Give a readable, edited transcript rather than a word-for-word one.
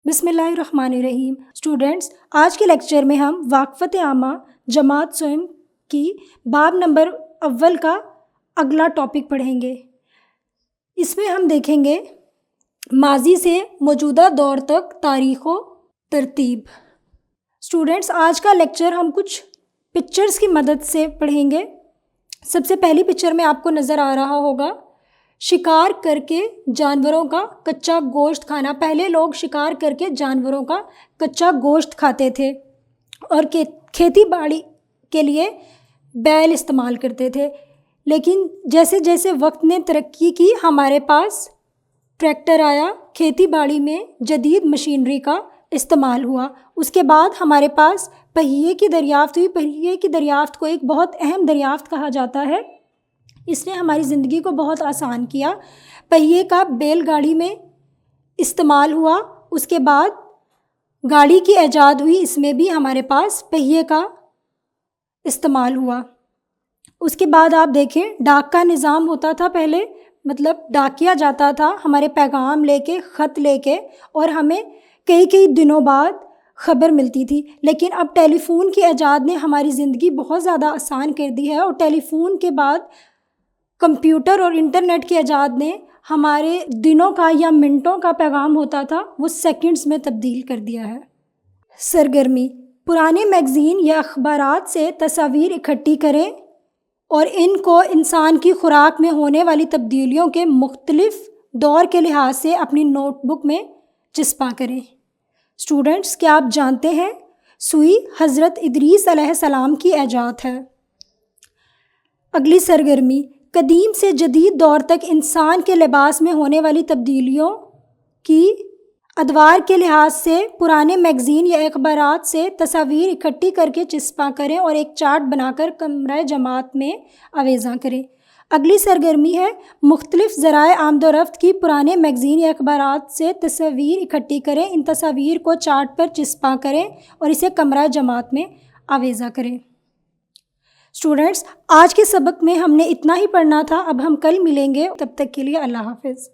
بسم اللہ الرحمن الرحیم اسٹوڈینٹس، آج کے لیکچر میں ہم واقفت عامہ جماعت سوئم کی باب نمبر اول کا اگلا ٹاپک پڑھیں گے۔ اس میں ہم دیکھیں گے ماضی سے موجودہ دور تک تاریخ و ترتیب۔ اسٹوڈینٹس، آج کا لیکچر ہم کچھ پکچرز کی مدد سے پڑھیں گے۔ سب سے پہلی پکچر میں آپ کو نظر آ رہا ہوگا شکار کر کے جانوروں کا کچا گوشت کھانا۔ پہلے لوگ شکار کر کے جانوروں کا کچا گوشت کھاتے تھے اور کھیتی باڑی کے لیے بیل استعمال کرتے تھے، لیکن جیسے جیسے وقت نے ترقی کی ہمارے پاس ٹریکٹر آیا، کھیتی باڑی میں جدید مشینری کا استعمال ہوا۔ اس کے بعد ہمارے پاس پہیے کی دریافت ہوئی۔ پہیے کی دریافت کو ایک بہت اہم دریافت کہا جاتا ہے۔ اس نے ہماری زندگی کو بہت آسان کیا۔ پہیے کا بیل گاڑی میں استعمال ہوا، اس کے بعد گاڑی کی ایجاد ہوئی، اس میں بھی ہمارے پاس پہیے کا استعمال ہوا۔ اس کے بعد آپ دیکھیں ڈاک کا نظام ہوتا تھا پہلے، مطلب ڈاکیا جاتا تھا ہمارے پیغام لے کے، خط لے کے، اور ہمیں کئی دنوں بعد خبر ملتی تھی۔ لیکن اب ٹیلی فون کی ایجاد نے ہماری زندگی بہت زیادہ آسان کر دی ہے، اور ٹیلی فون کے بعد کمپیوٹر اور انٹرنیٹ کی ایجاد نے ہمارے دنوں کا یا منٹوں کا پیغام ہوتا تھا وہ سیکنڈز میں تبدیل کر دیا ہے۔ سرگرمی: پرانے میگزین یا اخبارات سے تصاویر اکٹھی کریں اور ان کو انسان کی خوراک میں ہونے والی تبدیلیوں کے مختلف دور کے لحاظ سے اپنی نوٹ بک میں چسپاں کریں۔ اسٹوڈنٹس، کیا آپ جانتے ہیں سوئی حضرت ادریس علیہ السلام کی ایجاد ہے؟ اگلی سرگرمی: قدیم سے جدید دور تک انسان کے لباس میں ہونے والی تبدیلیوں کی ادوار کے لحاظ سے پرانے میگزین یا اخبارات سے تصاویر اکٹھی کر کے چسپاں کریں اور ایک چارٹ بنا کر کمرہ جماعت میں آویزاں کریں۔ اگلی سرگرمی ہے مختلف ذرائع آمد و رفت کی پرانے میگزین یا اخبارات سے تصاویر اکٹھی کریں، ان تصاویر کو چارٹ پر چسپاں کریں اور اسے کمرہ جماعت میں آویزاں کریں۔ اسٹوڈنٹس، آج کے سبق میں ہم نے اتنا ہی پڑھنا تھا۔ اب ہم کل ملیں گے، تب تک کے لیے اللہ حافظ۔